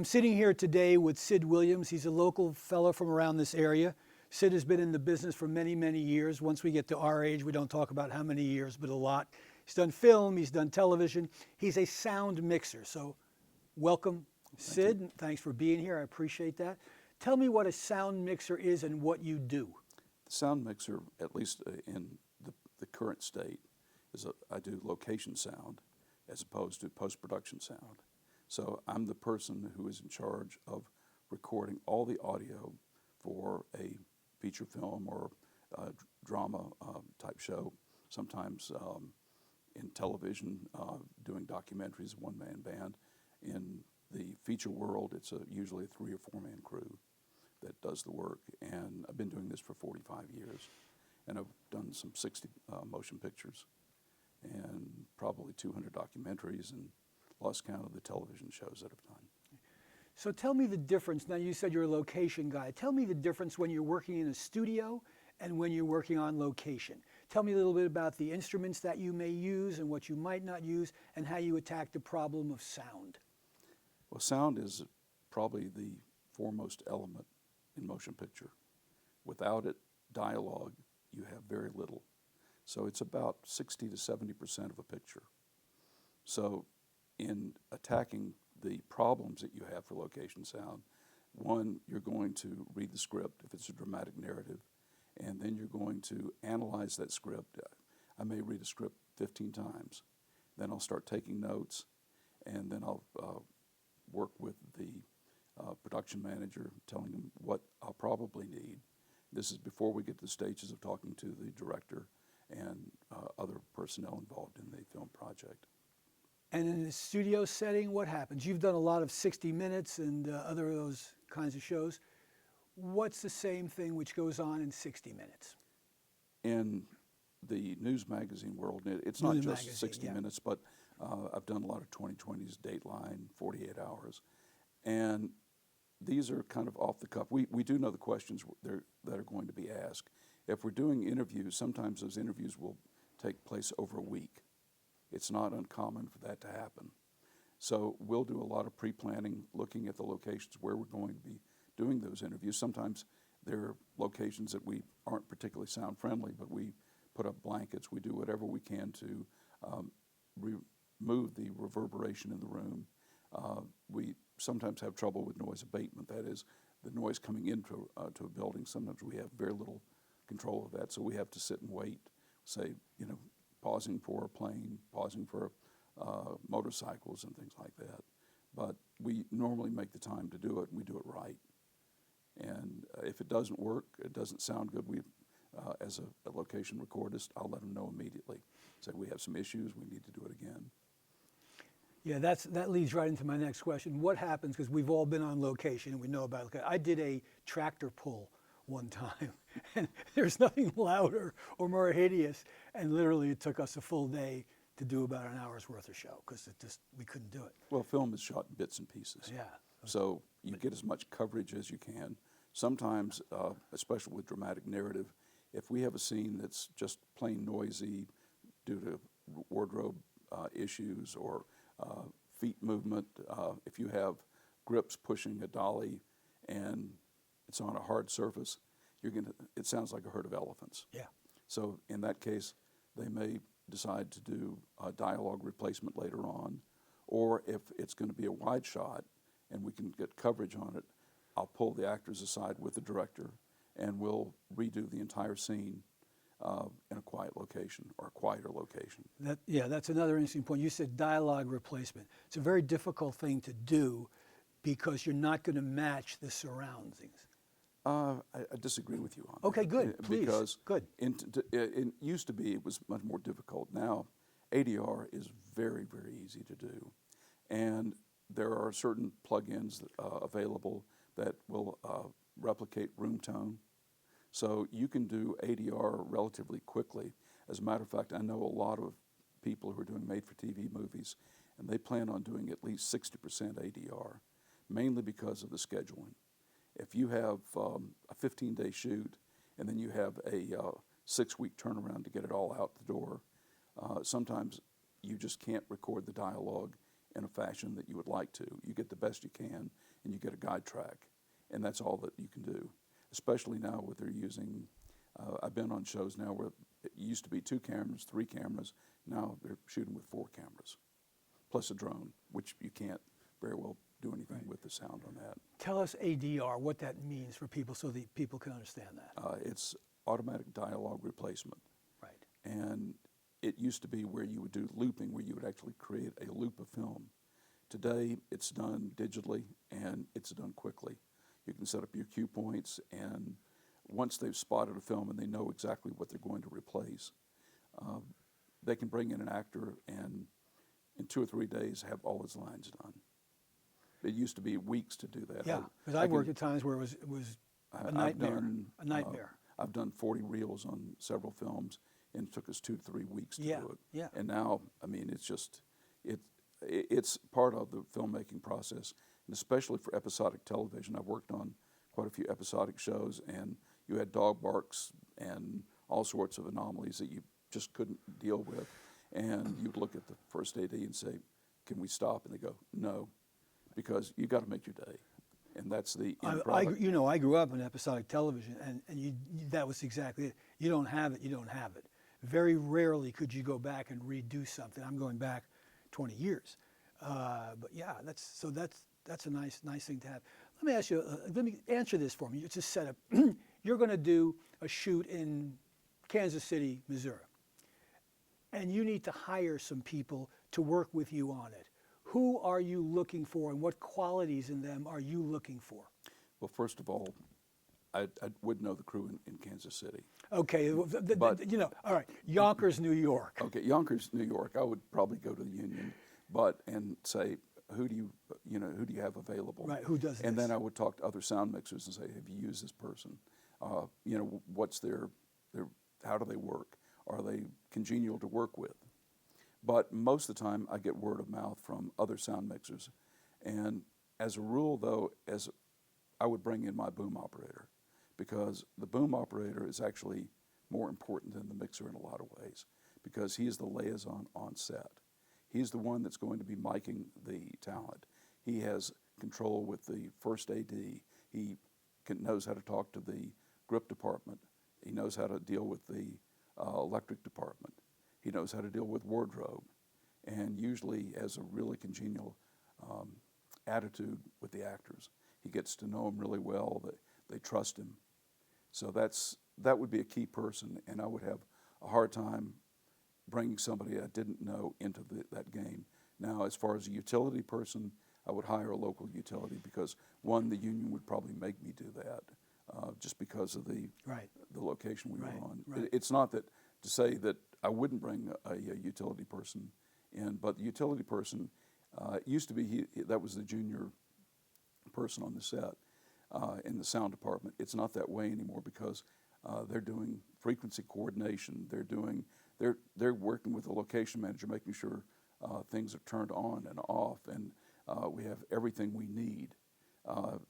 I'm sitting here today with Sid Williams. He's a local fellow from around this area. Sid has been in the business for many, many years. Once we get to our age, we don't talk about how many years, but a lot. He's done film, he's done television. He's a sound mixer. So welcome, Sid. Thanks for being here. I appreciate that. Tell me what a sound mixer is and what you do. The sound mixer, at least in the current state, is I do location sound as opposed to post-production sound. So I'm the person who is in charge of recording all the audio for a feature film or drama type show, sometimes in television, doing documentaries, one-man band. In the feature world, it's usually a 3 or 4 man crew that does the work, and I've been doing this for 45 years, and I've done some 60 motion pictures and probably 200 documentaries and lost count of the television shows that I've done. So tell me the difference. Now you said you're a location guy. Tell me the difference when you're working in a studio and when you're working on location. Tell me a little bit about the instruments that you may use and what you might not use and how you attack the problem of sound. Well, sound is probably the foremost element in motion picture. Without it, dialogue, you have very little. So it's about 60 to 70% of a picture. So in attacking the problems that you have for location sound, one, you're going to read the script if it's a dramatic narrative, and then you're going to analyze that script. I may read a script 15 times. Then I'll start taking notes, and then I'll work with the production manager, telling him what I'll probably need. This is before we get to the stages of talking to the director and other personnel involved in the film project. And in the studio setting, what happens? You've done a lot of 60 Minutes and other of those kinds of shows. What's the same thing which goes on in 60 Minutes? In the news magazine world, it's not just 60 Minutes, but I've done a lot of 2020's Dateline, 48 Hours. And these are kind of off the cuff. We do know the questions that are going to be asked. If we're doing interviews, sometimes those interviews will take place over a week. It's not uncommon for that to happen. So we'll do a lot of pre-planning, looking at the locations where we're going to be doing those interviews. Sometimes there are locations that we aren't particularly sound friendly, but we put up blankets. We do whatever we can to remove the reverberation in the room. We sometimes have trouble with noise abatement. That is, the noise coming into to a building. Sometimes we have very little control of that, so we have to sit and wait, say, pausing for a plane, pausing for motorcycles and things like that. But we normally make the time to do it, and we do it right. And if it doesn't work, it doesn't sound good, as a location recordist, I'll let them know immediately. Say, we have some issues, we need to do it again. Yeah, that leads right into my next question. What happens, because we've all been on location and we know about it. I did a tractor pull one time, and there's nothing louder or more hideous, and literally it took us a full day to do about an hour's worth of show because we couldn't do it. Well, film is shot in bits and pieces. Yeah. So you get as much coverage as you can. Sometimes, especially with dramatic narrative, if we have a scene that's just plain noisy due to wardrobe issues or feet movement, if you have grips pushing a dolly and it's on a hard surface, it sounds like a herd of elephants. Yeah. So in that case, they may decide to do a dialogue replacement later on, or if it's going to be a wide shot and we can get coverage on it, I'll pull the actors aside with the director and we'll redo the entire scene in a quiet location or a quieter location. That's another interesting point. You said dialogue replacement. It's a very difficult thing to do because you're not going to match the surroundings. I disagree with you on that. Okay, good. Please. Because good. It used to be, it was much more difficult. Now, ADR is very, very easy to do. And there are certain plugins available that will replicate room tone. So you can do ADR relatively quickly. As a matter of fact, I know a lot of people who are doing made-for-TV movies, and they plan on doing at least 60% ADR, mainly because of the scheduling. If you have a 15-day shoot and then you have a 6-week turnaround to get it all out the door, sometimes you just can't record the dialogue in a fashion that you would like to. You get the best you can, and you get a guide track, and that's all that you can do. Especially now with they're using, I've been on shows now where it used to be 2 cameras, 3 cameras. Now they're shooting with 4 cameras, plus a drone, which you can't very well do anything with the sound on that. Tell us ADR, what that means for people so that people can understand that. It's automatic dialogue replacement. Right. And it used to be where you would do looping, where you would actually create a loop of film. Today, it's done digitally, and it's done quickly. You can set up your cue points, and once they've spotted a film and they know exactly what they're going to replace, they can bring in an actor and in 2 or 3 days have all his lines done. It used to be weeks to do that. Yeah, because I worked at times where it was a nightmare. A nightmare. I've done 40 reels on several films, and it took us 2 to 3 weeks to do it. Yeah. And now, I mean, it's just, it's part of the filmmaking process, and especially for episodic television. I've worked on quite a few episodic shows, and you had dog barks and all sorts of anomalies that you just couldn't deal with. And you'd look at the first AD and say, "Can we stop?" And they go, "No, because you got to make your day." And that's the end product. You know, I grew up in episodic television, and that was exactly it. You don't have it, you don't have it. Very rarely could you go back and redo something. I'm going back 20 years. But yeah, that's a nice thing to have. Let me ask you, let me answer this for me. It's a setup. You're going to do a shoot in Kansas City, Missouri, and you need to hire some people to work with you on it. Who are you looking for, and what qualities in them are you looking for? Well, first of all, I would know the crew in Kansas City. Okay, But- you know, all right, Yonkers, New York. Okay, Yonkers, New York. I would probably go to the union, and say, who do you have available? Right, who does And this? then I would talk to other sound mixers and say, have you used this person? What's their how do they work? Are they congenial to work with? But most of the time, I get word of mouth from other sound mixers. And as a rule, though, I would bring in my boom operator, because the boom operator is actually more important than the mixer in a lot of ways, because he is the liaison on set. He's the one that's going to be miking the talent. He has control with the first AD. He knows how to talk to the grip department. He knows how to deal with the electric department. He knows how to deal with wardrobe, and usually has a really congenial attitude with the actors. He gets to know them really well. They trust him. So that would be a key person, and I would have a hard time bringing somebody I didn't know into that game. Now, as far as a utility person, I would hire a local utility, because one, the union would probably make me do that, just because of the location we were on. Right. It's not that to say that I wouldn't bring a utility person in, but the utility person, it used to be that was the junior person on the set in the sound department. It's not that way anymore, because they're doing frequency coordination. They're working with the location manager, making sure things are turned on and off, and we have everything we need.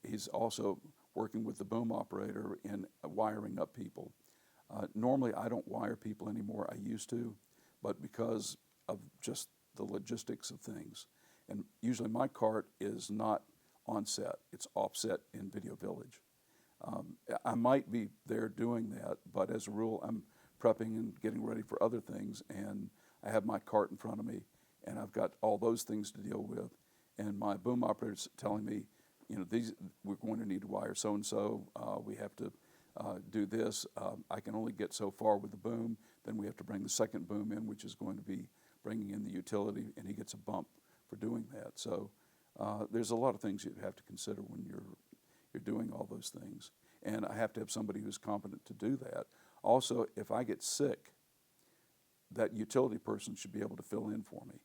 He's also working with the boom operator in wiring up people. Normally, I don't wire people anymore. I used to, but because of just the logistics of things. And usually my cart is not on set. It's offset in Video Village. I might be there doing that, but as a rule, I'm prepping and getting ready for other things, and I have my cart in front of me, and I've got all those things to deal with. And my boom operator's telling me, we're going to need to wire so-and-so. We have to do this. I can only get so far with the boom. Then we have to bring the second boom in, which is going to be bringing in the utility, and he gets a bump for doing that. So there's a lot of things you have to consider when you're doing all those things. And I have to have somebody who's competent to do that. Also, if I get sick, that utility person should be able to fill in for me.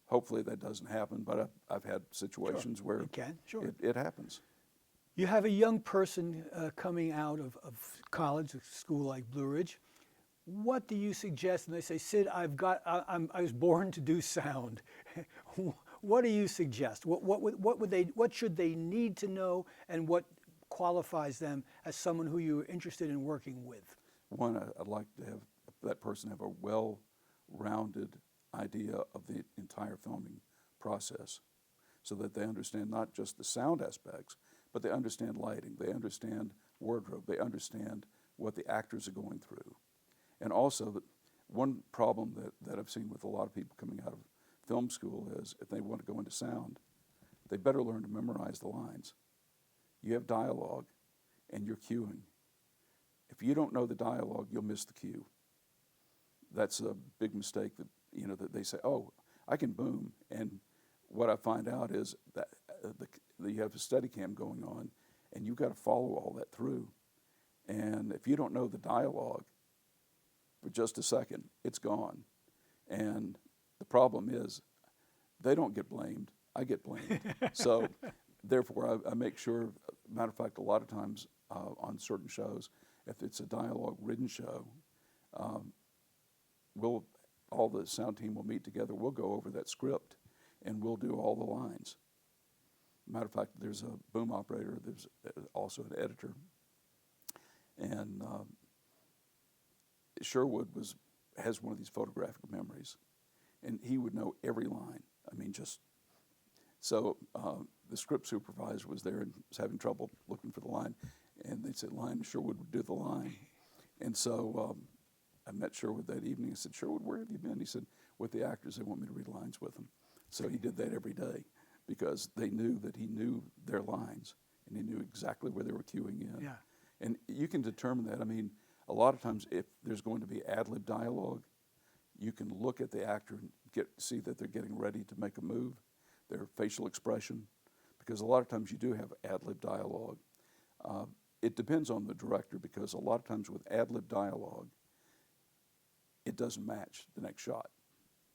Hopefully that doesn't happen, but I've had situations where it happens. You have a young person coming out of college, a school like Blue Ridge. What do you suggest? And they say, Sid, I was born to do sound. What do you suggest? What should they need to know, and what qualifies them as someone who you're interested in working with? One, I'd like to have that person have a well-rounded idea of the entire filming process so that they understand not just the sound aspects, but they understand lighting, they understand wardrobe, they understand what the actors are going through. And also, one problem that I've seen with a lot of people coming out of film school is if they want to go into sound, they better learn to memorize the lines. You have dialogue and you're cueing. If you don't know the dialogue, you'll miss the cue. That's a big mistake that, that they say, oh, I can boom. And what I find out is that you have a Steadicam going on and you've got to follow all that through. And if you don't know the dialogue for just a second, it's gone. And the problem is they don't get blamed, I get blamed. So therefore I make sure, matter of fact, a lot of times on certain shows, if it's a dialogue-ridden show, all the sound team will meet together, we'll go over that script and we'll do all the lines. Matter of fact, there's a boom operator, there's also an editor, and Sherwood has one of these photographic memories, and he would know every line. I mean, so the script supervisor was there and was having trouble looking for the line, and they said, "Line, Sherwood would do the line." And so I met Sherwood that evening. I said, "Sherwood, where have you been?" He said, "With the actors. They want me to read lines with them." So he did that every day because they knew that he knew their lines and he knew exactly where they were cueing in. Yeah. And you can determine that. I mean, a lot of times if there's going to be ad-lib dialogue, you can look at the actor and see that they're getting ready to make a move, their facial expression, because a lot of times you do have ad-lib dialogue. It depends on the director because a lot of times with ad-lib dialogue, it doesn't match the next shot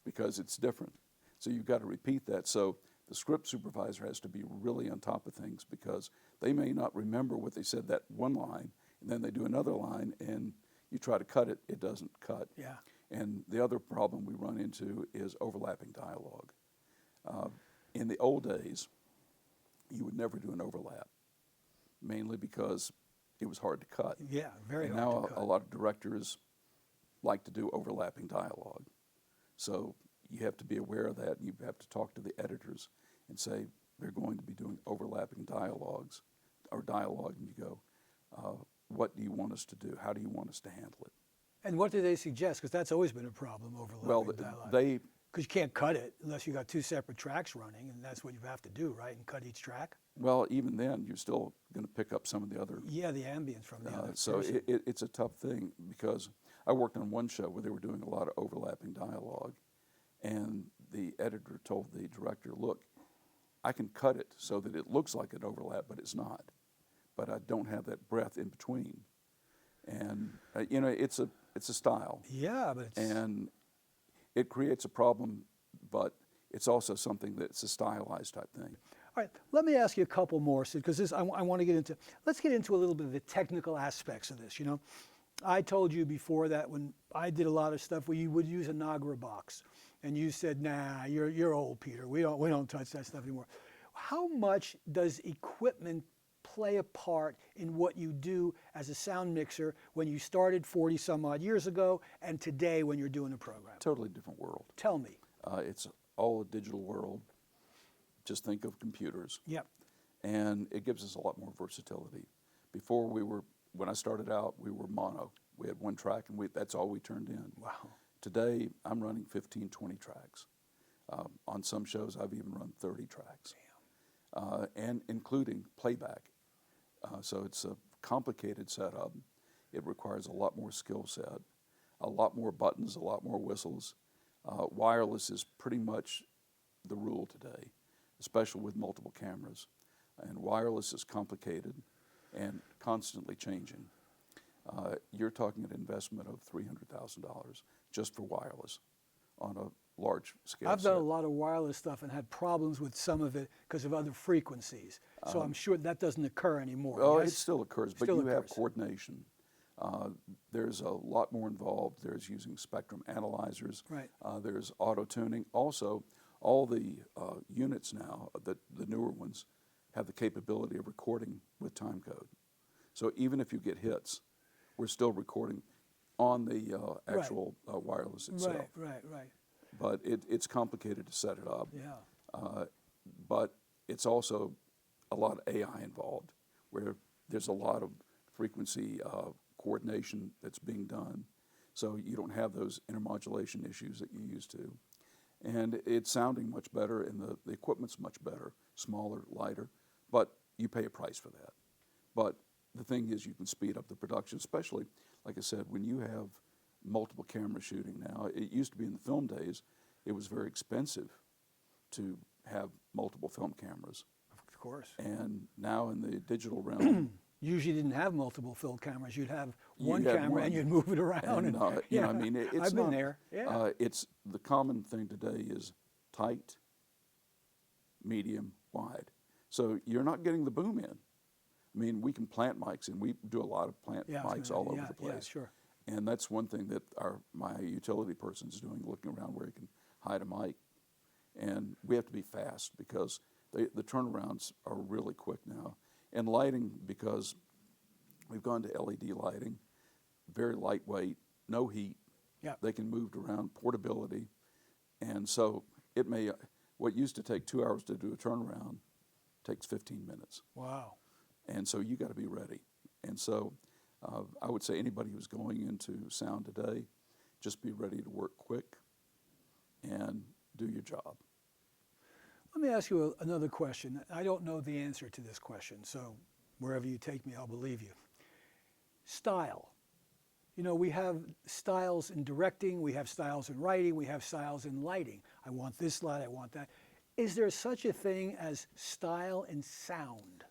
because it's different. So you've got to repeat that. So the script supervisor has to be really on top of things because they may not remember what they said that one line, and then they do another line, and you try to cut it, it doesn't cut. Yeah. And the other problem we run into is overlapping dialogue. In the old days, you would never do an overlap, mainly because it was hard to cut. Yeah, very and hard now to cut. a lot of directors like to do overlapping dialogue. So you have to be aware of that, and you have to talk to the editors and say, they're going to be doing overlapping dialogues, or dialogue, and you go, what do you want us to do? How do you want us to handle it? And what do they suggest? Because that's always been a problem, overlapping dialogue. Because you can't cut it unless you got two separate tracks running, and that's what you have to do, right? And cut each track. Well, even then, you're still going to pick up some of the other. Yeah, the ambience from the other So person. it's a tough thing because I worked on one show where they were doing a lot of overlapping dialogue, and the editor told the director, "Look, I can cut it so that it looks like an overlap, but it's not. But I don't have that breath in between." And it's a style. Yeah, but it's... And it creates a problem, but it's also something that's a stylized type thing. All right, let me ask you a couple more, Sid, because I want to get into, let's get into a little bit of the technical aspects of this, I told you before that when I did a lot of stuff where you would use a Nagra box, and you said, "Nah, you're old, Peter. We don't touch that stuff anymore." How much does equipment play a part in what you do as a sound mixer when you started 40 some odd years ago and today when you're doing a program? Totally different world. Tell me. It's all a digital world. Just think of computers. Yep. And it gives us a lot more versatility. Before when I started out, we were mono. We had one track and that's all we turned in. Wow. Today, I'm running 15, 20 tracks. On some shows, I've even run 30 tracks. And including playback. So it's a complicated setup. It requires a lot more skill set, a lot more buttons, a lot more whistles. Wireless is pretty much the rule today, especially with multiple cameras. And wireless is complicated and constantly changing. You're talking an investment of $300,000 just for wireless on a large scale. I've done a lot of wireless stuff and had problems with some of it because of other frequencies. So I'm sure that doesn't occur anymore. Oh, yes? it still occurs, but Still you have occurs. coordination. There's a lot more involved. There's using spectrum analyzers. Right. There's auto-tuning. Also, all the units now, the newer ones, have the capability of recording with time code. So even if you get hits, we're still recording on the actual wireless itself. Right. But it's complicated to set it up. Yeah. But it's also a lot of AI involved, where there's a lot of frequency coordination that's being done, so you don't have those intermodulation issues that you used to. And it's sounding much better, and the equipment's much better, smaller, lighter, but you pay a price for that. But the thing is, you can speed up the production, especially, like I said, when you have multiple cameras shooting now. It used to be in the film days, it was very expensive to have multiple film cameras. Of course. And now in the digital realm, Usually didn't have multiple film cameras. You'd have You one had camera one. and you'd move it around. and you know, I mean, it's I've been not, there. Yeah. it's the common thing today is tight, medium, wide. So you're not getting the boom in. I mean, we can plant mics, and we do a lot of plant Yeah, I was mics gonna- all over yeah, the place. Yeah, sure. And that's one thing that my utility person's doing, looking around where he can hide a mic. And we have to be fast because the turnarounds are really quick now. And lighting, because we've gone to LED lighting, very lightweight, no heat. Yeah. They can move around, portability. And so it may, what used to take 2 hours to do a turnaround takes 15 minutes. Wow. And so you got to be ready. And so I would say anybody who's going into sound today, just be ready to work quick and do your job. Let me ask you another question. I don't know the answer to this question, so wherever you take me, I'll believe you. Style. You know, we have styles in directing, we have styles in writing, we have styles in lighting. I want this light, I want that. Is there such a thing as style in sound?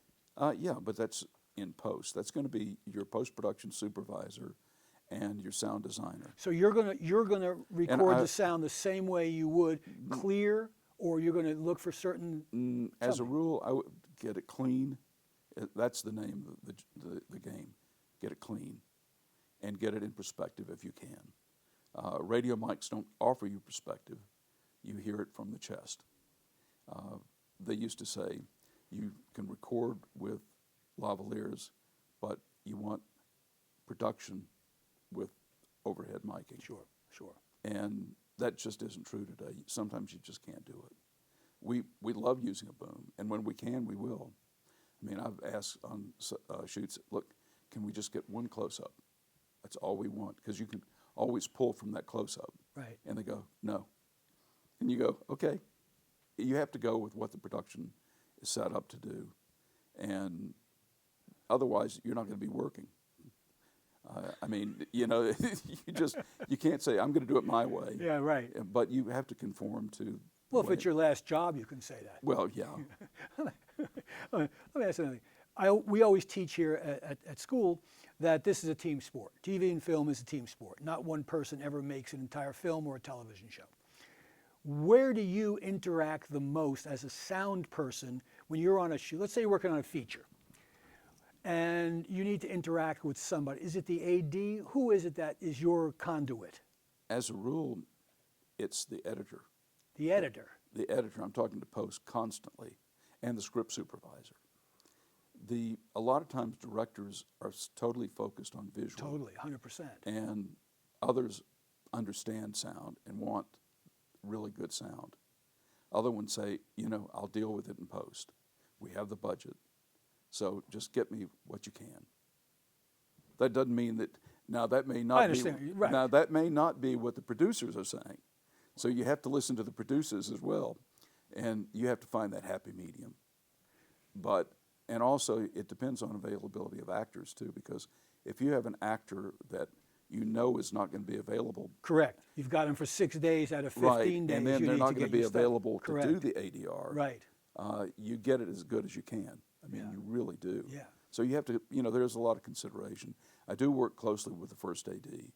Yeah, but that's in post. That's going to be your post-production supervisor and your sound designer. So you're gonna record I- the sound the same way you would clear, or you're gonna look for certain. As a Tell me. rule, I would get it clean. That's the name of the game. Get it clean and get it in perspective if you can. Radio mics don't offer you perspective. You hear it from the chest. They used to say you can record with lavaliers, but you want production with overhead miking. Sure, sure. And that just isn't true today. Sometimes you just can't do it. We love using a boom, and when we can, we will. I mean, I've asked on shoots, look, can we just get one close-up? That's all we want, because you can always pull from that close-up. Right. And they go, no. And you go, okay. You have to go with what the production is set up to do, and otherwise you're not going to be working. I mean, you know, you can't say, I'm going to do it my way. Yeah, right. But you have to conform to. Well, if it's your last job, you can say that. Well, yeah. Let me ask you another thing. We always teach here at school that this is a team sport. TV and film is a team sport. Not one person ever makes an entire film or a television show. Where do you interact the most as a sound person when you're on a shoot? Let's say you're working on a feature and you need to interact with somebody. Is it the AD? Who is it that is your conduit? As a rule, it's the editor. The editor. The editor, I'm talking to post constantly, and the script supervisor. A lot of times directors are totally focused on visual. Totally, 100%. And others understand sound and want really good sound. Other ones say, you know, I'll deal with it in post. We have the budget, so just get me what you can. That doesn't mean that, now that may not I understand, right. Now that may not be what the producers are saying. So you have to listen to the producers as well, and you have to find that happy medium. And also it depends on availability of actors too, because if you have an actor that you know is not going to be available. Correct. You've got them for 6 days out of 15 right, days. and then you they're need not to going to get be your stuff. available to Correct. do the ADR. Right. You get it as good as you can. I mean, Yeah. you really do. Yeah. So you have to, you know, there's a lot of consideration. I do work closely with the first AD,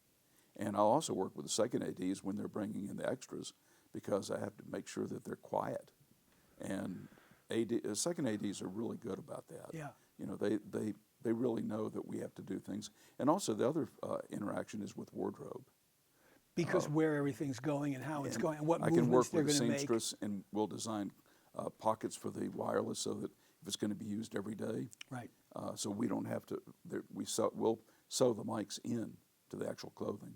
and I'll also work with the second ADs when they're bringing in the extras, because I have to make sure that they're quiet. And second ADs are really good about that. Yeah. You know, they really know that we have to do things. And also the other interaction is with wardrobe. Because where everything's going and how it's going and what I can movements work they're with the going to make. seamstress, and we'll design pockets for the wireless so that if it's going to be used every day, Right. so we don't have to. We'll sew the mics in to the actual clothing,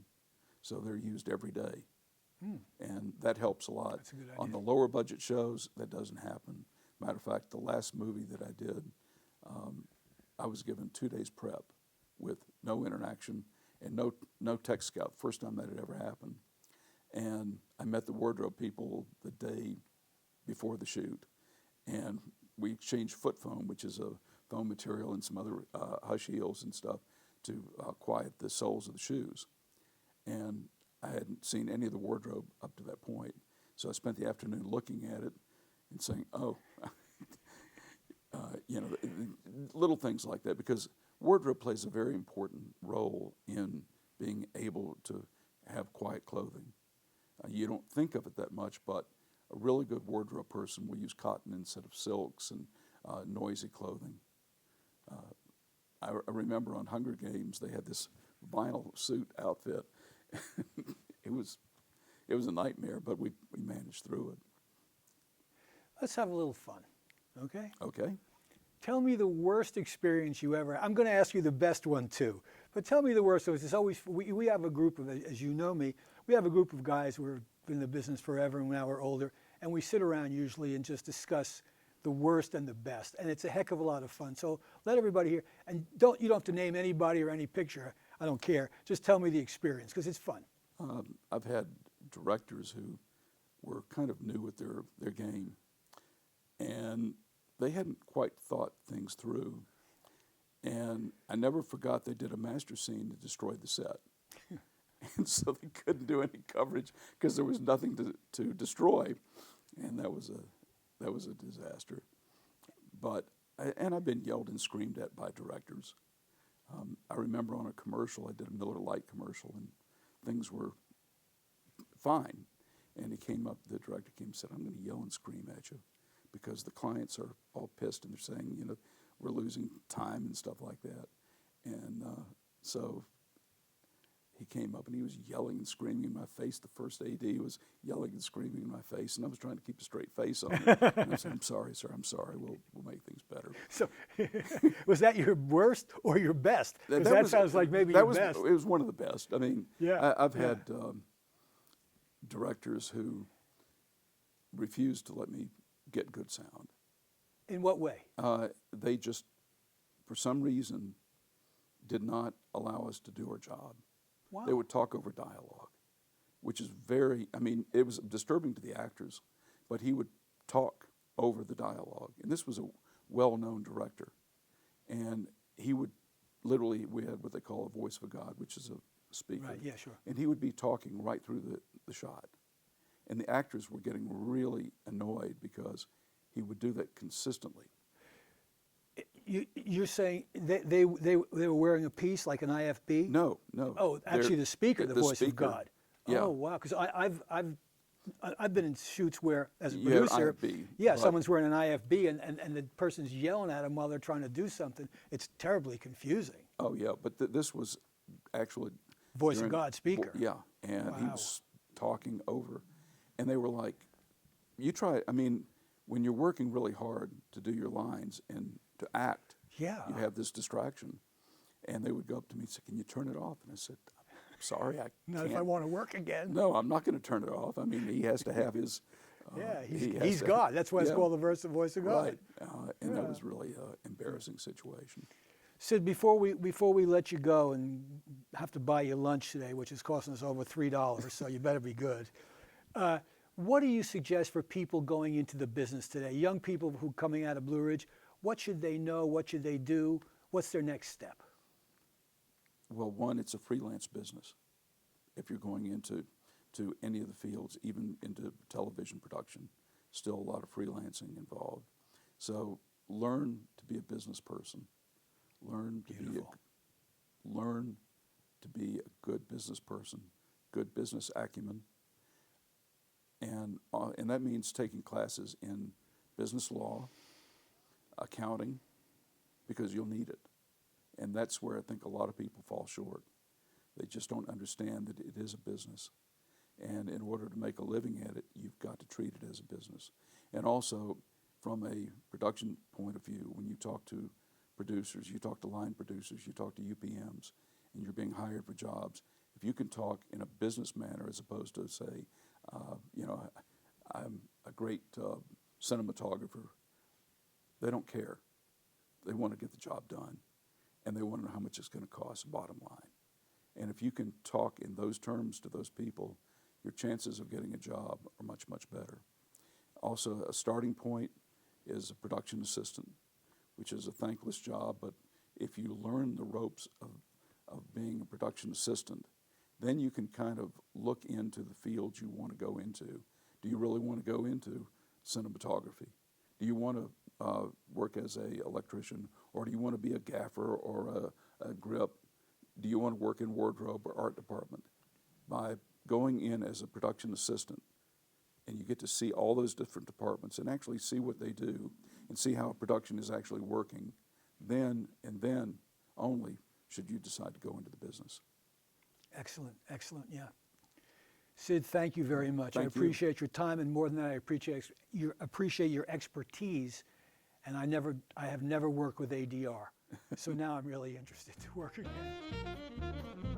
so they're used every day. And that helps a lot. That's a good On idea. the lower budget shows, that doesn't happen. Matter of fact, the last movie that I did, I was given 2 days prep with no interaction and no tech scout. First time that had ever happened. And I met the wardrobe people the day before the shoot, and we exchanged foot foam, which is a foam material, and some other hush heels and stuff to quiet the soles of the shoes. And I hadn't seen any of the wardrobe up to that point, so I spent the afternoon looking at it and saying, "Oh," you know, little things like that, because wardrobe plays a very important role in being able to have quiet clothing. You don't think of it that much, but a really good wardrobe person will use cotton instead of silks and noisy clothing. I remember on Hunger Games they had this vinyl suit outfit. It was a nightmare, but we managed through it. Let's have a little fun, okay? Okay. Tell me the worst experience you ever. I'm going to ask you the best one too, but tell me the worst. So it's always we have a group of, as you know me, we have a group of guys who have been in the business forever and now we're older, and we sit around usually and just discuss the worst and the best, and it's a heck of a lot of fun. So let everybody hear, and you don't have to name anybody or any picture. I don't care. Just tell me the experience because it's fun. I've had directors who were kind of new at their game, and they hadn't quite thought things through. And I never forgot they did a master scene to destroy the set. And so they couldn't do any coverage because there was nothing to destroy. And that was a disaster. But, and I've been yelled and screamed at by directors. I remember on a commercial, I did a Miller Lite commercial, and things were fine. And the director came and said, "I'm going to yell and scream at you because the clients are all pissed and they're saying, you know, we're losing time and stuff like that." And so he came up and he was yelling and screaming in my face. The first AD was yelling and screaming in my face, and I was trying to keep a straight face on it. And I said, "I'm sorry, sir, I'm sorry. We'll make things better." So was that your worst or your best? Because that sounds like maybe your best. It was one of the best. I mean, Yeah, I've had directors who refused to let me get good sound. In what way? They just, for some reason, did not allow us to do our job. Wow. They would talk over dialogue, which is I mean, it was disturbing to the actors, but he would talk over the dialogue. And this was a well-known director. And he would literally, we had what they call a voice of God, which is a speaker. Right, yeah, sure. And he would be talking right through the shot. And the actors were getting really annoyed because he would do that consistently. You're saying they were wearing a piece like an IFB? No. Oh, actually, the speaker, the voice speaker, of God. Yeah. Oh, wow. Because I've been in shoots where, as a You have producer, IFB, yeah, but- someone's wearing an IFB and the person's yelling at them while they're trying to do something. It's terribly confusing. Oh, yeah, but this was actually... Voice of God speaker. Yeah, and he Wow. was talking over. And they were like, I mean, when you're working really hard to do your lines and to act, Yeah. you have this distraction. And they would go up to me and say, "Can you turn it off?" And I said, "I'm sorry, I Not can't." if I want to work again. No, I'm not going to turn it off. I mean, he has to have his... Yeah, he has he's to- God. That's why it's yeah, called the voice of God. Right, and that Yeah. was really an embarrassing situation. Sid, before we let you go and have to buy you lunch today, which is costing us over $3, so you better be good. What do you suggest for people going into the business today? Young people who are coming out of Blue Ridge, what should they know? What should they do? What's their next step? Well, one, it's a freelance business. If you're going into any of the fields, even into television production, still a lot of freelancing involved. So learn to be a business person. Learn to be a good business person, good business acumen, and that means taking classes in business law, accounting, because you'll need it. And that's where I think a lot of people fall short. They just don't understand that it is a business. And in order to make a living at it, you've got to treat it as a business. And also, from a production point of view, when you talk to producers, you talk to line producers, you talk to UPMs, and you're being hired for jobs, if you can talk in a business manner as opposed to say, You know, I'm a great cinematographer. They don't care. They want to get the job done, and they want to know how much it's going to cost, bottom line. And if you can talk in those terms to those people, your chances of getting a job are much, much better. Also, a starting point is a production assistant, which is a thankless job, but if you learn the ropes of being a production assistant, then you can kind of look into the fields you want to go into. Do you really want to go into cinematography? Do you want to work as an electrician, or do you want to be a gaffer or a grip? Do you want to work in wardrobe or art department? By going in as a production assistant, and you get to see all those different departments and actually see what they do and see how a production is actually working, then and then only should you decide to go into the business. Excellent, excellent, yeah. Sid, thank you very much. Thank I appreciate your time, and more than that, I appreciate your expertise. And I have never worked with ADR, so now I'm really interested to work again.